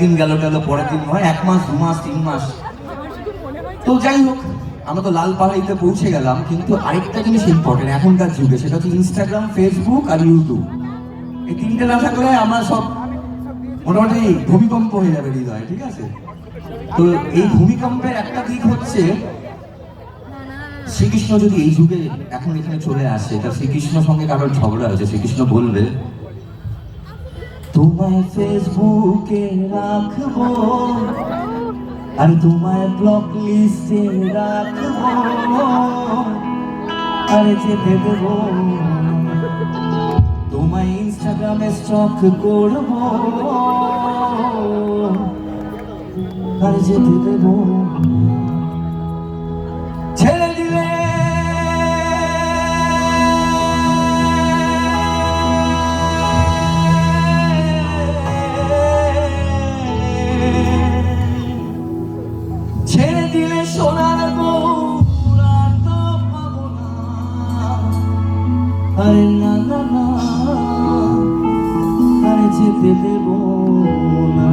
একদিন গেল পরের দিন নয়, 1 মাস 2 মাস 3 মাস। তো যাই হোক, আমরা তো লাল পাহাড়িতে পৌঁছে গেলাম, কিন্তু আরেকটা জিনিস ইম্পর্টেন্ট এখনকার যুগে, সেটা হচ্ছে ইনস্টাগ্রাম, ফেসবুক আর ইউটিউব। এই তিনটে না থাকলে আমরা সব মোটামুটি ভূমিকম্প হয়ে যাবে হৃদয়, ঠিক আছে? তো এই ভূমিকম্পের একটা দিক হচ্ছে, শ্রীকৃষ্ণ যদি এই যুগে এখন এখানে চলে আসে, তা শ্রীকৃষ্ণর সঙ্গে কারোর ঝগড়া হয়েছে, শ্রীকৃষ্ণ বলবে তোমায় ফেসবুকে রাখবো আর তোমায় ব্লক লিস্টে রাখবো, আরে যেতে দেবো তোমায় ইনস্টাগ্রামে স্টক করবো, আর যেতে দেবো। ছেড়ে দিলে সোনার গৌরা তো পাবো না, আরে না না না, আরে যেতে দেব না।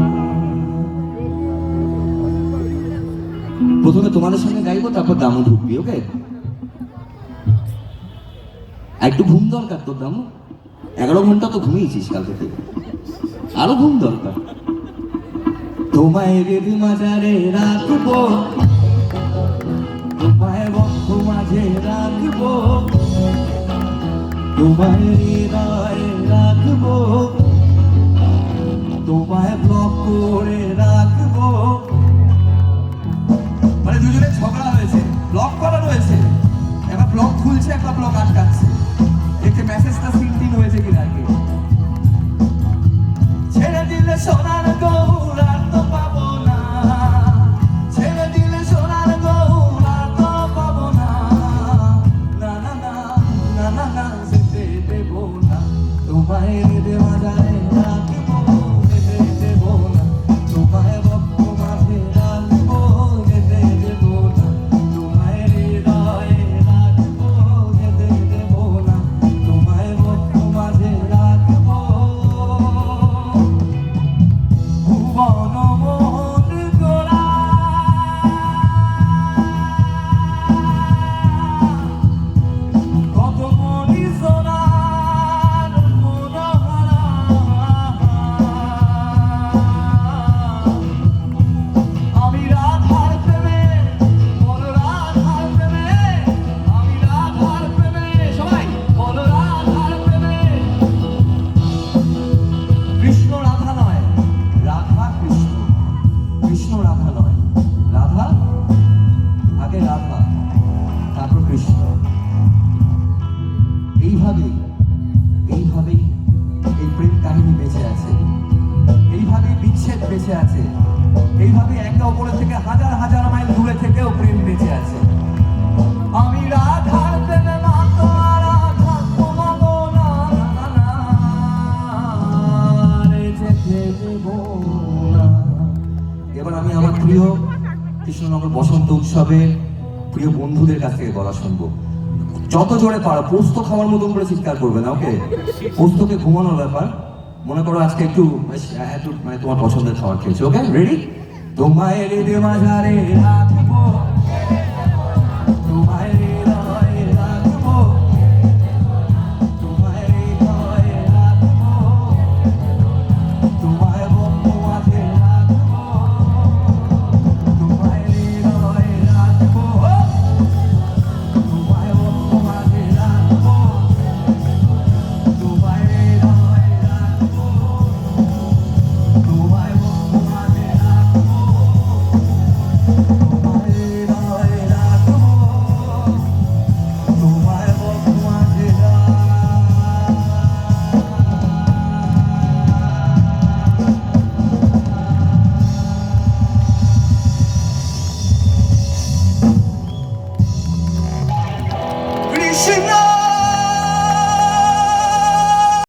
প্রথমে তোমাদের সঙ্গে গাইবো, তারপর দামু ঢুকবি, ওকে? একটু ঘুম দরকার তোর দামু, 11 ঘন্টা তো ঘুমিয়েছিস কাল থেকে, আরো ঘুম দরকার। তোমায় রেডি মাজারে রাখবো, তোমায় বক্ষ মাঝে রাখবো, তোমায় হৃদয়ে রাখবো, তোমায় ব্লক করে রাখবো। মানে দুজনে ঝগড়া হয়েছে, ব্লক করা রয়েছে, এবার ব্লক খুলছে, একটা ব্লক আটকাচ্ছে, দেখে মেসেজটা সিনটিন হয়েছে কিনা আর কি। ছেড়ে দিলে সোনার গৌরা তো পাবো না, ছেড়ে দিলে সোনার গৌরা তো পাবো না, না না না না না না, যেতে দেবো না তোমায় রেডে মাজারে রাখবো, যেতে দেবো না তোমায় বক্ষ মাঝে রাখবো, যেতে দেবো না তোমায় হৃদয়ে রাখবো, যেতে দেবো না তোমায় বক্ষ মাঝে রাখবো। ভুবন মোহন গোরা কত মনি সোনার মনোহরা, আমি রাধার প্রেমে, বলো রাধার প্রেমে, আমি রাধার প্রেমে, সবাই বলো রাধার প্রেমে। কৃষ্ণ রাধা নয়, রাধা কৃষ্ণ, কৃষ্ণ রাধা নয়, রাধা আগে, রাধা তারপর কৃষ্ণ। এইভাবেই এইভাবেই এই প্রেম কাহিনী বেঁচে আছে, এইভাবেই বিচ্ছেদ বেঁচে আছে, এইভাবে একে অপরের থেকে হাজার হাজার মাইল দূরে থেকেও প্রেম বেঁচে আছে। আমি রাধার প্রেমে মাতো, আর রাধা তোমাগো না না না, রে যেতে দেবো না। এবার আমি আমার প্রিয় কৃষ্ণনগর বসন্ত উৎসবে প্রিয় বন্ধুদের কাছ থেকে গলা শুনবো, যত জোরে পারো। পোস্ত খাওয়ার মতন করে চিৎকার করবে না, ওকে? পোস্তকে ঘুমানোর ব্যাপার, মনে করো আজকে একটু একটু মানে তোমার পছন্দের খাবার খেয়েছো, ওকে? রেডি? তোমায় রেডি মাঝারে রাখবো, তোমায়